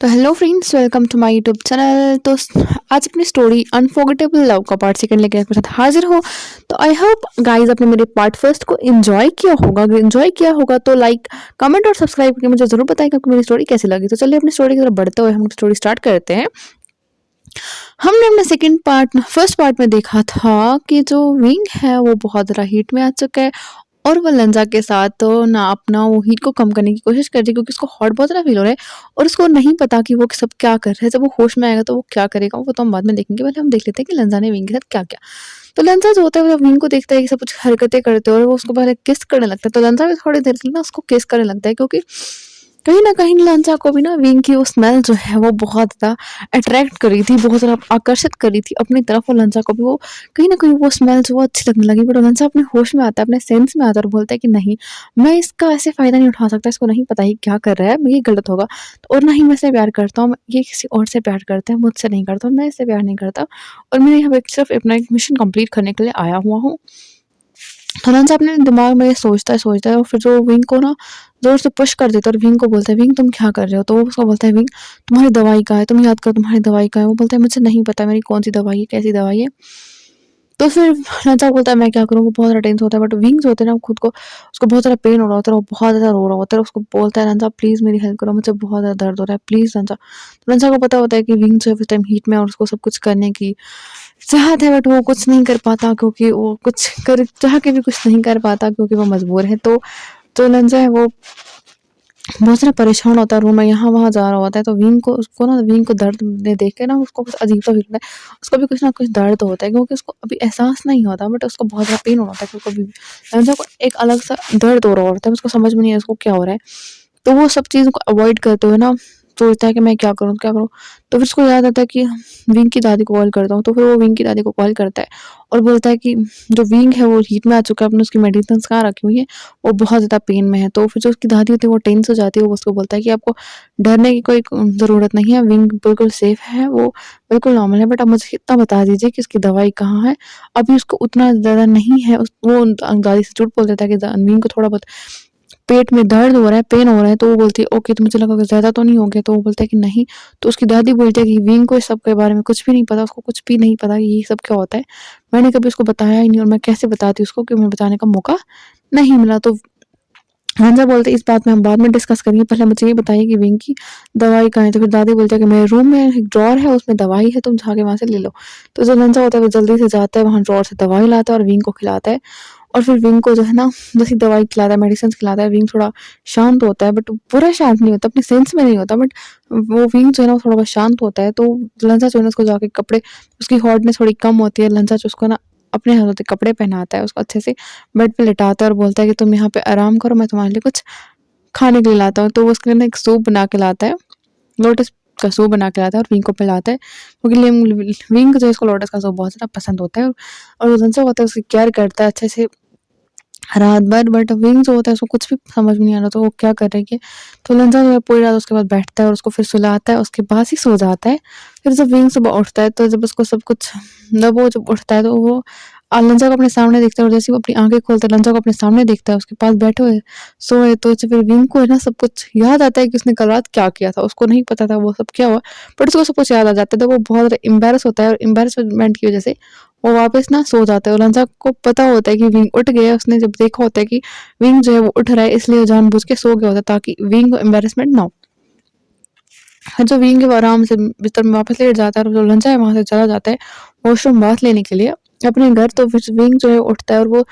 तो hello friends, welcome to my YouTube channel. तो आज अपनी स्टोरी अनफॉरगेटेबल लव का पार्ट सेकंड लेके आपके साथ हाजिर हो। तो आई होप गाइस आपने मेरे पार्ट फर्स्ट को एंजॉय किया होगा। अगर एंजॉय किया होगा तो लाइक, कमेंट और सब्सक्राइब करके मुझे जरूर बताएं कि मेरी स्टोरी कैसी लगी। तो चलिए अपनी स्टोरी की तरफ बढ़ते हुए हम स्टोरी स्टार्ट करते हैं। हमने अपने सेकंड पार्ट फर्स्ट पार्ट में देखा था कि जो विंग है वो बहुत ज़्यादा हीट में आ चुका है और वो लंजा के साथ तो ना अपना वो हीट को कम करने की कोशिश कर रही है, क्योंकि उसको हॉट बहुत ज़्यादा फील हो रहा है और उसको नहीं पता कि वो सब क्या कर रहे हैं। जब वो होश में आएगा तो वो क्या करेगा वो तो हम बाद में देखेंगे। पहले हम देख लेते हैं कि लंजा ने विंग के साथ क्या किया। तो लंजा जो होता है वो विंग को देखता है कि सब कुछ हरकतें करते हैं और वो उसको पहले किस करने लगता है। तो लंजा भी थोड़ी देर के लिए ना उसको किस करने लगता है, क्योंकि कहीं न कहीं लांचा को भी ना विंग की वो स्मेल जो है वो बहुत ज़्यादा अट्रैक्ट कर रही थी, बहुत ज़्यादा आकर्षित कर रही थी अपनी तरफ। और लांचा को भी वो कहीं न कहीं वो स्मेल जो वो अच्छी लगने लगी। बट लांचा अपने होश में आता है, अपने सेंस में आता है और बोलता है कि नहीं, मैं इसका ऐसे फ़ायदा नहीं उठा सकता, इसको नहीं पता ये क्या कर रहा है, ये गलत होगा। तो और ना ही मैं इससे प्यार करता हूँ, ये किसी और से प्यार करता है, मुझसे नहीं करता, मैं इससे प्यार नहीं करता और मैं यहाँ पे सिर्फ़ अपना एक मिशन कंप्लीट करने के लिए आया हुआ हूँ। हनन अपने दिमाग में ये सोचता है और फिर जो विंग को ना ज़ोर से पुश कर देता है और विंग को बोलता है, विंग तुम क्या कर रहे हो? तो वो उसको बोलता है, विंग तुम्हारी दवाई कहाँ है? तुम याद करो तुम्हारी दवाई कहाँ है? वो बोलता है, मुझे नहीं पता मेरी कौन-सी दवाई है, कैसी दवाई है? तो फिर लंचा बोलता है, मैं क्या करूँ? वो बहुत ज़्यादा टेंस होता है। बट विंग जो होते हैं ना, वो खुद को उसको बहुत ज़्यादा पेन हो रहा होता है और वो बहुत ज़्यादा रो रहा होता है। उसको बोलता है, लंचा प्लीज़ मेरी हेल्प करो, मुझे बहुत ज़्यादा दर्द हो रहा है, प्लीज़ लंचा। तो लंचा को पता होता है कि विंग जो है उस टाइम हीट में है और उसको सब कुछ करने की चाहत है, बट वो कुछ नहीं कर पाता, क्योंकि वो कुछ कर चाह के भी कुछ नहीं कर पाता, क्योंकि वो मजबूर है। तो जो लंचा है वो बहुत ज़्यादा परेशान होता है, रूम में यहाँ-वहाँ जा रहा होता है। तो विंग को दर्द में देख के ना उसको कुछ अजीब-सा फील होता है। उसको भी कुछ ना कुछ दर्द होता है, क्योंकि उसको अभी एहसास नहीं होता, बट उसको बहुत ज़्यादा पेन हो रहा होता है, क्योंकि लंचा को एक अलग-सा दर्द हो रहा होता है, उसको समझ में नहीं है उसको क्या हो रहा है। तो वो सब चीज़ों को अवॉइड करते हुए ना सोचता है कि मैं क्या करूँ, क्या करूँ? तो फिर उसको याद आता है कि विंग की दादी को कॉल करता हूँ। तो फिर वो विंग की दादी को कॉल करता है और बोलता है कि जो विंग है वो हीट में आ चुका है, आपने उसकी मेडिसिन्स कहाँ रखी हुई है? वो बहुत ज़्यादा पेन में है। तो फिर जो उसकी दादी होती है वो टेंस हो जाती है, वो उसको बोलता है कि आपको डरने की कोई ज़रूरत नहीं है, विंग बिल्कुल सेफ है, वो बिल्कुल नॉर्मल है, बट आप मुझे इतना बता दीजिए कि उसकी दवाई कहाँ है? अभी उसको उतना ज़्यादा नहीं है। वो दादी से झूठ बोल देता है कि विंग को थोड़ा बहुत पेट में दर्द हो रहा है, पेन हो रहा है। तो वो बोलती है, ओके, तो मुझे लगा कि ज़्यादा तो नहीं हो गया? तो वो बोलता है कि नहीं। तो उसकी दादी बोलती है कि विंग को इस सब के बारे में कुछ भी नहीं पता, उसको कुछ भी नहीं पता कि ये सब क्या होता है। मैंने कभी उसको बताया ही नहीं और मैं कैसे बताती उसको, कि मुझे बताने का मौका नहीं मिला। तो हांजा बोलते हैं, इस बात में हम बाद में डिस्कस करेंगे, पहले मुझे ये बताइए कि विंग की दवाई कहाँ है? तो फिर दादी बोलती है कि मेरे रूम में एक ड्रॉअर है, उसमें दवाई है, तुम जाके वहाँ से ले लो। तो जो लंचा होता है वो जल्दी से जाता है, वहाँ ड्रॉअर से दवाई लाता है और विंग को खिलाता है। और फिर विंग को जो है ना, जैसे दवाई खिलाता है, मेडिसिन्स खिलाता है, विंग थोड़ा शांत होता है, बट पूरा शांत नहीं होता, अपने सेंस में नहीं होता, बट वो विंग जो है ना वो थोड़ा बहुत शांत होता है। तो लंचा जो है ना उसको जाके कपड़े, उसकी हॉटनेस थोड़ी कम होती है, लंचा जो उसको ना अपने हाथों से कपड़े पहनाता है, उसको अच्छे से बेड पे लिटाता है और बोलता है कि तुम यहाँ पे आराम करो, मैं तुम्हारे लिए कुछ खाने के लिए लाता हूँ। तो वो उसके लिए ना एक सूप बना के लाता है, लोटस का सूप बना के लाता है और विंग को पिलाता है, क्योंकि विंग जो है उसको लोटस का सूप बहुत ज़्यादा पसंद होता है। और वो लंचा होता है उसकी केयर करता है अच्छे से रात भर। बट विंग जो होता है उसको कुछ भी समझ में नहीं आ रहा, तो वो क्या कर रही है। तो लंजा जो है पूरी रात उसके बाद बैठता है और उसको फिर सुलाता है, उसके बाद ही सो जाता है। फिर जब विंग सुबह उठता है, तो जब उसको सब कुछ, जब वो जब उठता है तो वो लंजा को अपने सामने देखता है और जैसे ही वो अपनी आंखें खोलता है, लंजा को अपने सामने देखता है, उसके पास बैठे हुए सोए। तो फिर विंग को है ना सब कुछ याद आता है कि उसने कल रात क्या किया था। उसको नहीं पता था वो सब क्या हुआ, बट उसको सब कुछ याद आ जाता है। तो वो बहुत ज़्यादा एम्बैरस होता है और एम्बैरसमेंट की वजह से वो वापस ना सो जाता है। और लंजा को पता होता है कि विंग उठ गया, उसने जब देखा होता है कि विंग जो है वो उठ रहा है, इसलिए वो जानबूझ के सो गया होता है ताकि विंग को एम्बैरसमेंट ना हो। फिर जो विंग है वो आराम से बिस्तर में वापस लेट जाता है और जो लंचा है वहाँ से चला जाता है वॉशरूम बाथ लेने के लिए अपने घर। तो फिर विंग जो है उठता है और वो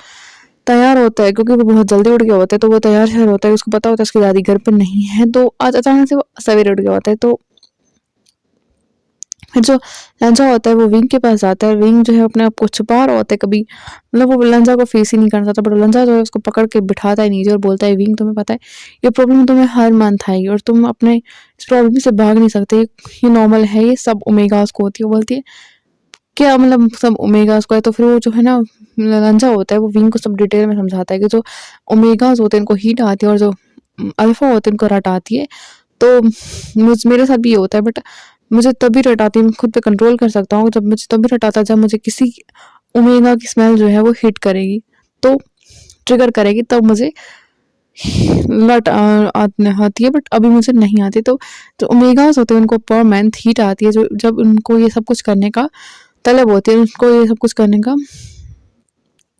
तैयार होता है, क्योंकि वो बहुत जल्दी उठ गया होता है, तो वो तैयार शैयार होता है। उसको पता होता है उसकी दादी घर पर नहीं है, तो आज अचानक से वो सवेरे उठ गया होता है। तो फिर जो लंजा होता है वो विंग के पास जाता है। विंग जो है अपने आप को छुपा रहा होता है, कभी मतलब वो लंजा को फेस ही नहीं करना चाहता, बट लंजा जो है उसको पकड़ के बिठाता है नीचे और बोलता है, विंग तुम्हें पता है ये प्रॉब्लम तुम्हें हर मंथ आएगी और तुम अपने इस प्रॉब्लम से भाग नहीं सकते, ये नॉर्मल है, ये सब ओमेगास को होती है। वो बोलती है क्या मतलब सब ओमेगास को है? तो फिर वो जो है ना लंजा होता है वो विंग को सब डिटेल में समझाता है कि जो ओमेगास होते हैं इनको हीट आती है और जो अल्फा होते हैं इनको रट आती है। तो मेरे साथ भी ये होता है, बट मुझे तभी रट आती है, मैं खुद पे कंट्रोल कर सकता हूँ जब मुझे तभी रट आता है जब मुझे किसी ओमेगा की स्मेल जो है वो हिट करेगी, तो ट्रिगर करेगी, तब मुझे लट आती है, बट अभी मुझे नहीं आती। तो जो ओमेगास होते हैं उनको पर मंथ हीट आती है, जो जब उनको ये सब कुछ करने का तलब होती है, उनको ये सब कुछ करने का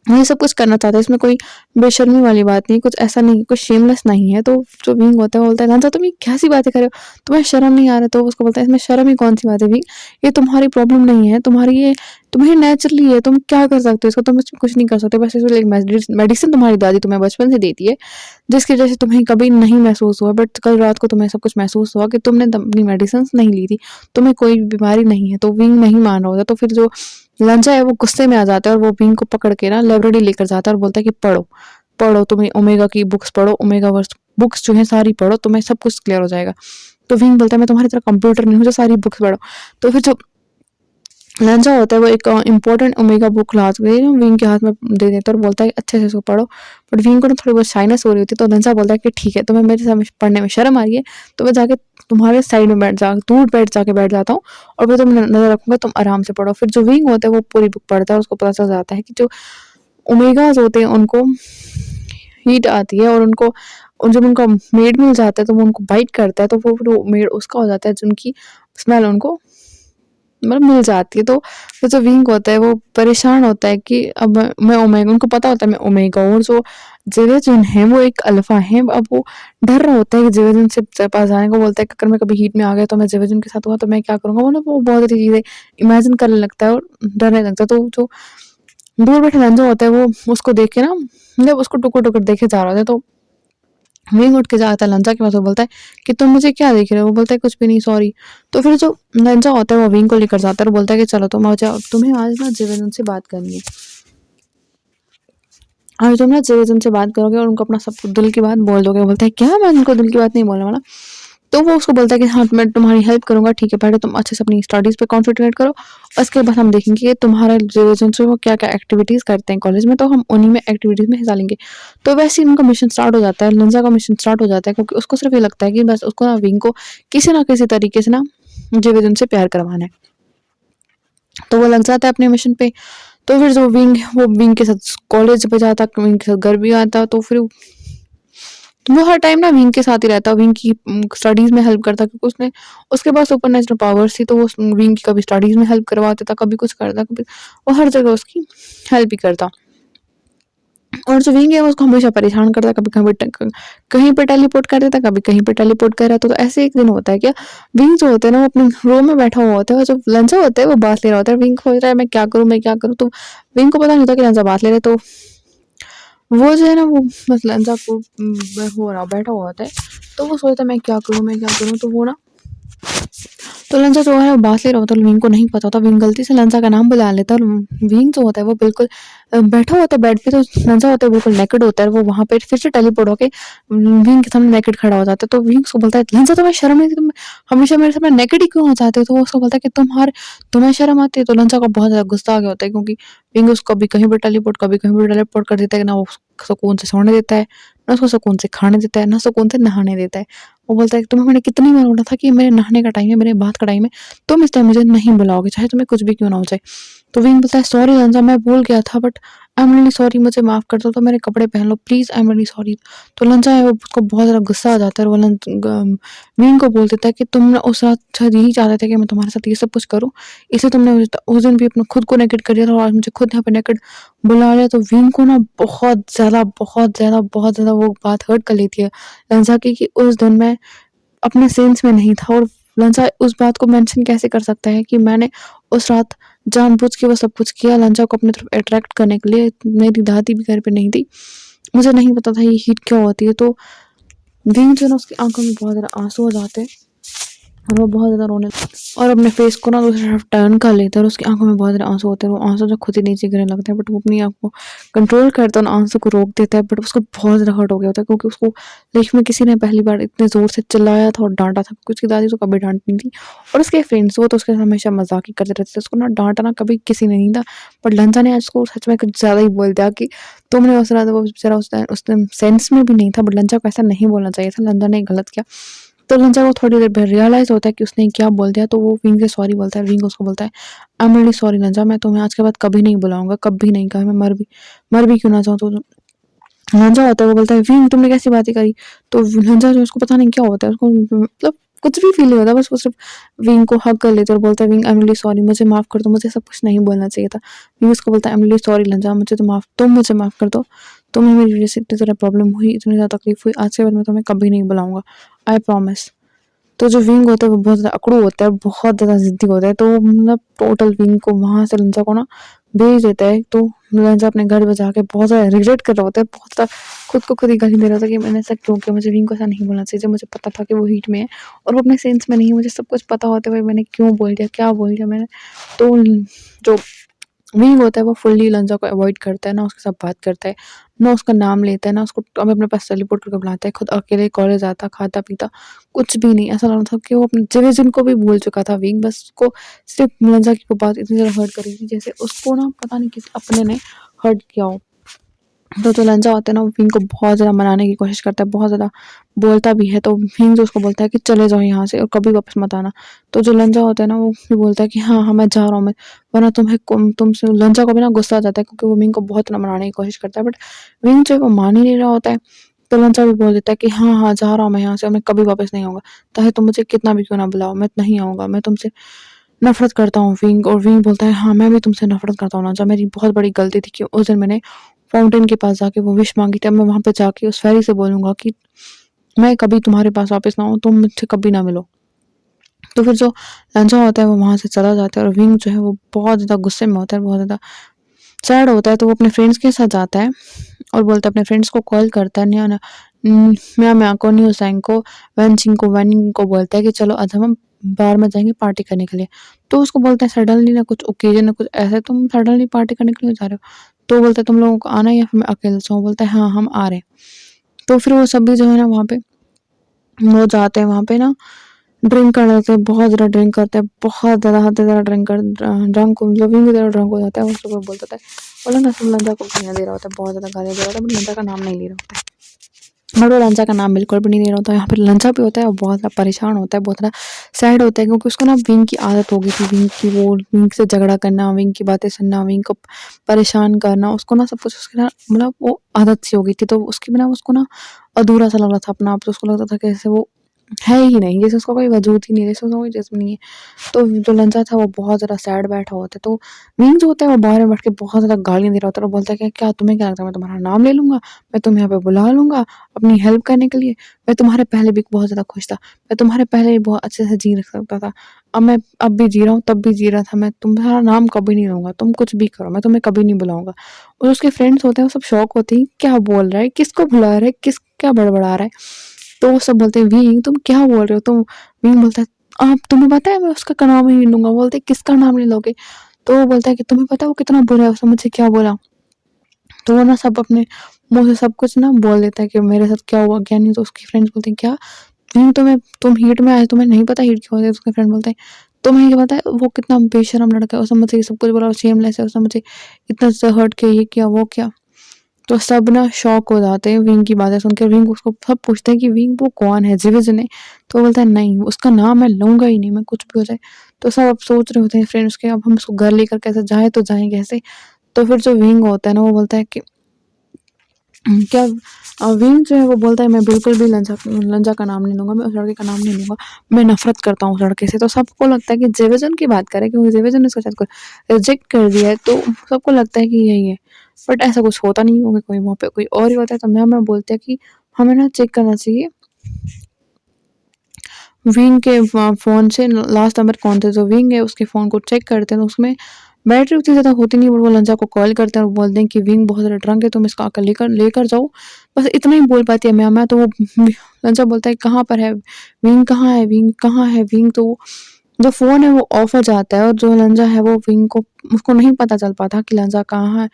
ये सब कुछ करना चाहता है। इसमें कोई बेशर्मी वाली बात नहीं, कुछ ऐसा नहीं, कुछ शेमलेस नहीं है। तो जो विंग होता है वो बोलता है, "लांजा तुम ये कैसी बातें कर रहे हो? तुम्हें शर्म नहीं आ रहा?" तो उसको बोलता है, "इसमें शर्म ही कौन-सी बात है विंग? ये तुम्हारी प्रॉब्लम नहीं है, तुम्हारी ये तुम्हें नेचुरली है, तुम क्या कर सकते हो इसको? तुम इसमें कुछ नहीं कर सकते। बस इसको एक मेडिसिन तुम्हारी दादी तुम्हें बचपन से देती है, जिसकी वजह से तुम्हें कभी नहीं महसूस हुआ, बट कल रात को तुम्हें सब कुछ महसूस हुआ कि तुमने अपनी मेडिसिन नहीं ली थी, तुम्हें कोई बीमारी नहीं है।" तो विंग नहीं मान रहा होता। तो फिर जो लांचा है वो गुस्से में आ जाता है और वो विंग को पकड़ के ना लाइब्रेरी लेकर जाता है और बोलता है कि पढ़ो, पढ़ो, तुम्हें ओमेगा की बुक्स पढ़ो, ओमेगा वर्स बुक्स जो है सारी पढ़ो, तुम्हें सब कुछ क्लियर हो जाएगा। तो विंग बोलता है, मैं तुम्हारी तरह कंप्यूटर नहीं हूँ जो सारी बुक्स पढ़ो। तो फिर जो लांचा होता है वो एक इम्पोर्टेंट ओमेगा बुक ला के विंग के हाथ में दे देता है और बोलता है कि अच्छे से इसको पढ़ो। बट विंग को ना थोड़ी बहुत शाइनेस हो रही होती है, तो लांचा बोलता है कि ठीक है, तुम्हें मेरे सामने पढ़ने में शर्म आ रही है, तो मैं जाके तुम्हारे साइड में दूर जाके बैठ जाता हूँ और फिर तुम नजर रखूंगा, तुम आराम से पढ़ो। फिर जो विंग होता है वो पूरी बुक पढ़ता है, उसको पता चल जाता है कि जो ओमेगाज होते हैं उनको हीट आती है और उनको जब उनका मेड मिल जाता है तो वो उनको बाइट करता है, तो वो फिर मेड उसका हो जाता है, जिनकी स्मेल उनको मतलब मिल जाती है। तो फिर जो विंग होता है वो परेशान होता है कि अब मैं ओमेगा, उनको पता होता है मैं ओमेगा हूँ, और जो जेवेजुन है वो एक अल्फा है। अब वो डर रहा होता है कि जेवेजुन से पास जाने को, बोलता है कि अगर मैं कभी हीट में आ गया तो मैं जेवेजुन के साथ हुआ तो मैं क्या करूँगा। वो बहुत सारी चीज़ें इमेजिन करने लगता है और डरने लगता है। तो जो दूर बैठे रंजो होता है वो उसको देख के ना, जब उसको टुकुर-टुकुर देखे जा रहा होता है, तो विंग उठ के जाता है लंजा के पास और बोलता है कि तुम मुझे क्या देख रहे हो? वो बोलता है कुछ भी नहीं, सॉरी। तो फिर जो लंजा होता है वो विंग को लेकर जाता है और बोलता है कि चलो तुम आ जाओ, तुम्हें आज ना जेवेजुन से बात करनी है। आज तुम ना जेवेजुन से बात करोगे और उनको अपना सब दिल की बात बोल दोगे। वो बोलता है क्या, मैं उनको दिल की बात नहीं बोलने वाला। तो वो उसको बोलता है कि हाँ, मैं तुम्हारी हेल्प करूँगा, ठीक है, पहले तुम अच्छे से अपनी स्टडीज़ पे कॉन्संट्रेट करो, उसके बाद हम देखेंगे कि तुम्हारा रिलेशन से वो क्या-क्या एक्टिविटीज़ करते हैं कॉलेज में, तो हम उन्हीं में एक्टिविटीज़ में हिस्सा लेंगे। तो वैसे ही उनका मिशन स्टार्ट हो जाता है, लिंजा का मिशन स्टार्ट हो जाता है, क्योंकि उसको सिर्फ़ ये लगता है कि बस उसको ना विंग को किसी न किसी तरीके से ना जेवेजुन से प्यार करवाना है। तो वो लग जाता है अपने मिशन पे। तो फिर जो वो विंग के साथ कॉलेज पे जाता, विंग के साथ घर भी आता, तो फिर वो हर टाइम ना विंग के साथ ही रहता, विंग की स्टडीज़ में हेल्प करता, क्योंकि उसने उसके पास सुपरनेचुरल पावर्स थी, तो वो विंग की कभी स्टडीज़ में हेल्प करवा देता, कभी कुछ करता, कभी वो हर जगह उसकी हेल्प ही करता। और जो विंग है वो उसको हमेशा परेशान करता है, कभी कहीं पे टेलीपोर्ट कर देता, कभी कहीं पे टेलीपोर्ट कर रहा था। तो ऐसे एक दिन होता है क्या, विंग जो होता है ना वो अपने रूम में बैठा हुआ होता है, और जो लंचा होता है वो बात ले रहा होता है। विंग सोच रहा है मैं क्या करूँ, मैं क्या करूँ। तो विंग को पता नहीं होता कि लंचा बात ले रहे। तो वो जो है ना वो बस लंचा को हो रहा बैठा हुआ होता है, तो वो सोचता है मैं क्या करूँ, मैं क्या करूँ। तो वो ना तो लंचा जो है वो बात ले रहा होता है, विंग को नहीं पता होता। विंग गलती से लंचा का नाम बुला लेता है, और विंग जो होता है वो बिल्कुल बैठा होता है बेड पे। तो लंचा होता है बिल्कुल नेकेड होता है, वो वहाँ पे फिर से टेलीपोर्ट होके विंग के सामने नेकेड खड़ा हो जाता है। तो विंग उसको बोलता है, लंचा तुम्हें शर्म नहीं आती, तुम हमेशा मेरे सामने नेकेड ही क्यों हो जाते हो। तो वो उसको बोलता है कि तुम्हें शर्म आती है। तो लंचा को बहुत ज़्यादा गुस्सा आ गया होता है, क्योंकि विंग उसको कभी कहीं पर टेलीपोर्ट, कभी कहीं पर टेलीपोर्ट कर देता है, ना वो सुकून से सोने देता है, ना उसको सुकून से खाने देता है, ना सुकून से नहाने देता है। वो बोलता है कि तुम्हें मैंने कितनी बार बोला था कि मेरे नहाने का टाइम है, मेरे बात का टाइम है, तुम इस टाइम मुझे नहीं बुलाओगे, चाहे तुम्हें कुछ भी क्यों ना हो जाए। तो विंग बोलता है, सॉरी लंजा, मैं भूल गया था, but I am really sorry, मुझे माफ़ कर दो, तो मेरे कपड़े पहन लो please, I am really sorry. तो लंजा है वो उसको बहुत ज़्यादा गुस्सा आ जाता है, और वो विंग को बोल देता है कि तुम ना उस रात शायद यही चाहते थे कि मैं तुम्हारे साथ ये सब कुछ करूँ, इसलिए तुमने उस दिन भी अपने खुद को नेकेड कर दिया था, और आज मुझे खुद यहाँ पे नेकेड बुला लिया। तो विंग को ना बहुत ज़्यादा वो बात हर्ट कर लेती है लंजा की, कि उस दिन मैं अपने सेंस में नहीं था, और लंचा उस बात को मेंशन कैसे कर सकता है कि मैंने उस रात जानबूझ के वो सब कुछ किया लंचा को अपनी तरफ अट्रैक्ट करने के लिए। मेरी दादी भी घर पे नहीं थी, मुझे नहीं पता था ये हीट क्यों होती है। तो विंग जो है ना उसकी आंखों में बहुत ज़्यादा आंसू आ जाते हैं, और वो बहुत ज़्यादा रोने और अपने फेस को ना दूसरी तरफ टर्न कर लेता है, और उसकी आंखों में बहुत ज़्यादा आंसू होते हैं। वो आंसू जो खुद ही नीचे गिरने लगते हैं, बट वो अपनी आँख को कंट्रोल करता है, उन आंसू को रोक देता है। बट उसको बहुत ज़्यादा हर्ट हो गया होता है, क्योंकि उसको लाइफ में किसी ने पहली बार इतने ज़ोर से चिल्लाया था और डांटा था, क्योंकि उसकी दादी तो कभी डांटती नहीं थी, और उसके फ्रेंड्स वो तो उसके साथ हमेशा मजाक ही करते रहते थे। उसको ना डांटना कभी किसी ने नहीं था, बट लंचा ने आज उसको सच में कुछ ज़्यादा ही बोल दिया कि तुमने उस रात, वो बेचारा उस दिन सेंस में भी नहीं था, बट लंचा को ऐसा नहीं बोलना चाहिए था, लंचा ने गलत किया। तो लंचा को थोड़ी देर बाद रियलाइज़ होता है कि उसने क्या बोल दिया, तो वो विंग से सॉरी बोलता है। विंग उसको बोलता है, आई एम रियली सॉरी लंचा, मैं तुम्हें आज के बाद कभी नहीं बुलाऊँगा, कभी नहीं, कहा मैं मर भी क्यों ना जाऊँ। तो लंजा होता है वो बोलता है विंग तुमने कैसी बातें करी? तो लंजा जो है उसको पता नहीं क्या होता है, उसको मतलब कुछ भी फ़ील नहीं होता, बस वो सिर्फ़ विंग को हग कर लेता है और बोलता है wing I am really sorry, मुझे माफ़ कर दो, मुझे सब कुछ नहीं बोलना चाहिए था। विंग उसको बोलता है आई एम रियली सॉरी लंजा, तुम मुझे माफ़ कर दो। तुम्हें मेरी वज़ह से इतनी ज़्यादा प्रॉब्लम हुई, इतनी ज़्यादा तकलीफ़ हुई, आज के बाद मैं तुम्हें कभी नहीं बुलाऊँगा, आई प्रॉमिस। तो जो विंग होता है वो बहुत ज़्यादा अकड़ू होता है, बहुत ज़्यादा ज़िद्दी होता है, तो मतलब टोटल विंग को वहाँ से लंजा को ना भेज देता है। तो लंजा अपने घर पे जाके बहुत ज़्यादा रिग्रेट कर रहा होता है, बहुत ज़्यादा खुद को खुद ही गाली दे रहा था कि मैंने ऐसा क्यों किया, मुझे विंग को ऐसा नहीं बोलना चाहिए, जब मुझे पता था कि वो हीट में है और वो अपने सेंस में नहीं है, मुझे सब कुछ पता होते हुए मैंने क्यों बोल दिया, क्या बोल दिया मैंने। तो जो विंग होता है वो फुल्ली लंजा को अवॉइड करता है, ना उसके साथ बात करता है, ना उसका नाम लेता है, ना उसको अपने पास सेलिब्रेट करके बुलाता है, खुद अकेले कॉलेज आता, खाता-पीता, कुछ भी नहीं। ऐसा लग रहा था कि वो अपने जिवेजन को भी भूल चुका था विंग, बस उसको सिर्फ़ लंजा की कोई बात इतनी ज़्यादा हर्ट करी थी, जैसे उसको ना पता नहीं किसी अपने ने हर्ट किया हो। तो जो लंजा होता है ना वो विंग को बहुत ज़्यादा मनाने की कोशिश करता है, बहुत ज़्यादा बोलता भी है, तो विंग जो उसको बोलता है कि चले जाओ यहाँ से और कभी वापस मत आना। तो जो लंजा होता है ना वो भी बोलता है कि हाँ, हाँ, मैं जा रहा हूँ मैं, वरना तुमसे लंजा को भी ना गुस्सा आ जाता है क्योंकि वो विंग को बहुत ज़्यादा मनाने की कोशिश करता है, बट विंग जो है वो मान ही नहीं रहा होता है। तो लंजा भी बोल देता है कि हाँ, हाँ, जा रहा हूँ मैं यहाँ से और मैं कभी वापस नहीं आऊँगा, चाहे तुम मुझे कितना भी क्यों ना बुलाओ, मैं नहीं आऊँगा, मैं तुमसे नफ़रत करता हूँ विंग। और विंग बोलता है हाँ, मैं भी तुमसे नफ़रत करता हूँ लंजा, मेरी बहुत बड़ी गलती थी कि उस दिन मैंने फाउंटेन के पास जाके वो विश माँगी थी, अब मैं वहाँ पे जाके उस फेरी से बोलूँगा कि मैं कभी तुम्हारे पास वापस ना आऊँ, तुम मुझसे कभी ना मिलो। तो फिर जो लंजा होता है वो वहाँ से चला जाता है और विंग जो है वो बहुत ज़्यादा गुस्से में होता है, बहुत ज़्यादा सैड होता है, तो वो अपने फ्रेंड्स के साथ जाता है और बोलता है अपने फ्रेंड्स को कॉल करता है म्या म्या को, न्यू सैंग को, वैनचिंग को, वैनिंग को बोलता है कि चलो आज हम बार में जाएँगे पार्टी करने के लिए। तो उसको बोलता है सडनली ना कुछ ओकेज़न ना कुछ ऐसा है, तुम सडनली पार्टी करने के लिए जा रहे हो? तो बोलता है तुम लोगों को आना है या फिर मैं अकेले जाऊँ? बोलता है हाँ, हम आ रहे हैं। तो फिर वो सभी जो है ना वहाँ पे वो जाते हैं वहाँ पे ना ड्रिंक कर लेते हैं, बहुत ज़्यादा ड्रिंक करते हैं, बहुत ज़्यादा हद से ज़्यादा ड्रंक मतलब विंग ज़्यादा ड्रंक हो जाता है, वो सुबह बोलता था बोला ना सब लंजा को गालियाँ दे रहा होता है, बहुत ज़्यादा गालियाँ दे रहा होता है, बट लंजा का नाम नहीं ले रहा होता है। बट वो लंजा का नाम बिल्कुल भी नहीं ले रहा होता है, यहाँ पे लंजा भी होता है और बहुत ज़्यादा परेशान होता है, बहुत ज़्यादा सैड होता है क्योंकि उसको ना विंग की आदत हो गई थी, विंग की वो विंग से झगड़ा करना, विंग की बातें सुनना, विंग को परेशान करना, उसको ना सब कुछ उसके ना मतलब वो आदत सी हो गई थी, तो उसके बिना उसको ना अधूरा-सा लग रहा था अपना आप, तो उसको लगता था कि जैसे वो है ही नहीं, जैसे उसका कोई वजूद ही नहीं है, जैसे उसका कोई जिस्म नहीं है। तो जो लंजा था वो बहुत ज़्यादा सैड बैठा हुआ था, तो विंग जो होता है वो बाहर में बैठ के बहुत ज़्यादा गालियाँ दे रहा होता है और बोलता है कि क्या तुम्हें क्या लगता है मैं तुम्हारा नाम ले लूँगा, मैं तुम्हें यहाँ पे बुला लूँगा अपनी हेल्प करने के लिए, मैं तुम्हारे पहले भी बहुत ज़्यादा खुश था, मैं तुम्हारे पहले भी बहुत अच्छे से जी सकता था, अब भी जी रहा हूँ, तब भी जी रहा था, मैं तुम्हारा नाम कभी नहीं लूँगा, तुम कुछ भी करो, मैं तुम्हें कभी नहीं बुलाऊँगा। और उसके फ्रेंड्स होते हैं वो सब शॉक होते हैं, क्या बोल रहा है, किसको बुला रहा है, क्या बड़बड़ा रहा है? तो वो सब बोलते हैं विंग तुम क्या बोल रहे हो तुम? विंग बोलता है आप तुम्हें पता है मैं उसका नाम ही नहीं लूँगा। बोलते हैं किसका नाम नहीं लोगे? तो वो बोलता है कि तुम्हें पता है वो कितना बुरा है, उसने मुझसे क्या बोला? तो वो ना सब अपने मुँह से सब कुछ ना बोल देता है कि मेरे साथ क्या हुआ क्या नहीं। तो उसकी फ्रेंड्स बोलते हैं क्या? विंग तुम हीट में आए तुम्हें नहीं पता हीट क्यों होता है? तो उसके फ्रेंड बोलते हैं तुम्हें ये पता है वो कितना बेशर्म लड़का है, उसने मुझसे ये सब कुछ बोला और शेमलेस है, उसने मुझे इतना ज़्यादा हर्ट किया, ये किया, वो किया। तो सब ना शॉक हो जाते हैं विंग की बातें सुनकर। विंग उसको सब पूछते हैं कि विंग वो कौन है, जिवेजन है? तो वो बोलता है नहीं उसका नाम मैं लूँगा ही नहीं, मैं कुछ भी हो जाए। तो सब अब सोच रहे होते हैं फ्रेंड्स के अब हम उसको घर लेकर कैसे जाएँ, तो जाएँ कैसे? तो फिर जो विंग होता है ना वो बोलता है कि क्या विंग जो है वो बोलता है मैं बिल्कुल भी लंजा का नाम नहीं लूँगा, मैं उस लड़के का नाम नहीं लूँगा, मैं नफ़रत करता हूँ उस लड़के से। तो सबको लगता है कि जेवेजन की बात करे क्योंकि जेवेजन ने उसका शायद को रिजेक्ट कर दिया है, तो सबको लगता है कि यही है। बट ऐसा कुछ होता नहीं होगा, कोई वहाँ पे कोई और ही होता है। तो मैं बोलते हैं कि हमें ना चेक करना चाहिए विंग के फ़ोन से लास्ट नंबर कौन थे, जो विंग है उसके फ़ोन को चेक करते हैं तो उसमें बैटरी उतनी ज़्यादा होती नहीं, बट वो लंजा को कॉल करते हैं और बोलते हैं कि विंग बहुत ज़्यादा ड्रंक है, तुम इसको आकर लेकर लेकर जाओ। बस इतना ही बोल पाती है मैं तो वो लंजा बोलता है कहाँ पर है विंग, कहाँ है विंग, कहाँ है विंग? तो जो फ़ोन है वो ऑफ हो जाता है और जो लंजा है वो विंग को उसको नहीं पता चल पाता कि लंजा कहाँ है।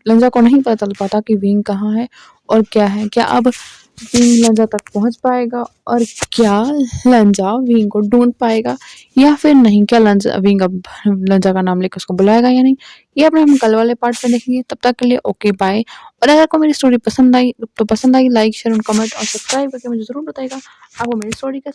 लंजा को नहीं पता चल पाता कि विंग कहाँ है और क्या है। क्या अब विंग लंजा तक पहुँच पाएगा और क्या लंजा विंग को ढूँढ पाएगा या फिर नहीं? क्या विंग अब लंजा का नाम लेके उसको बुलाएगा या नहीं? ये अपने हम कल वाले पार्ट में देखेंगे। तब तक के लिए ओके बाय। और अगर आपको मेरी स्टोरी पसंद आई तो पसंद आई लाइक शेयर और कमेंट और सब्सक्राइब करके मुझे ज़रूर बताइएगा आपको मेरी स्टोरी कैसी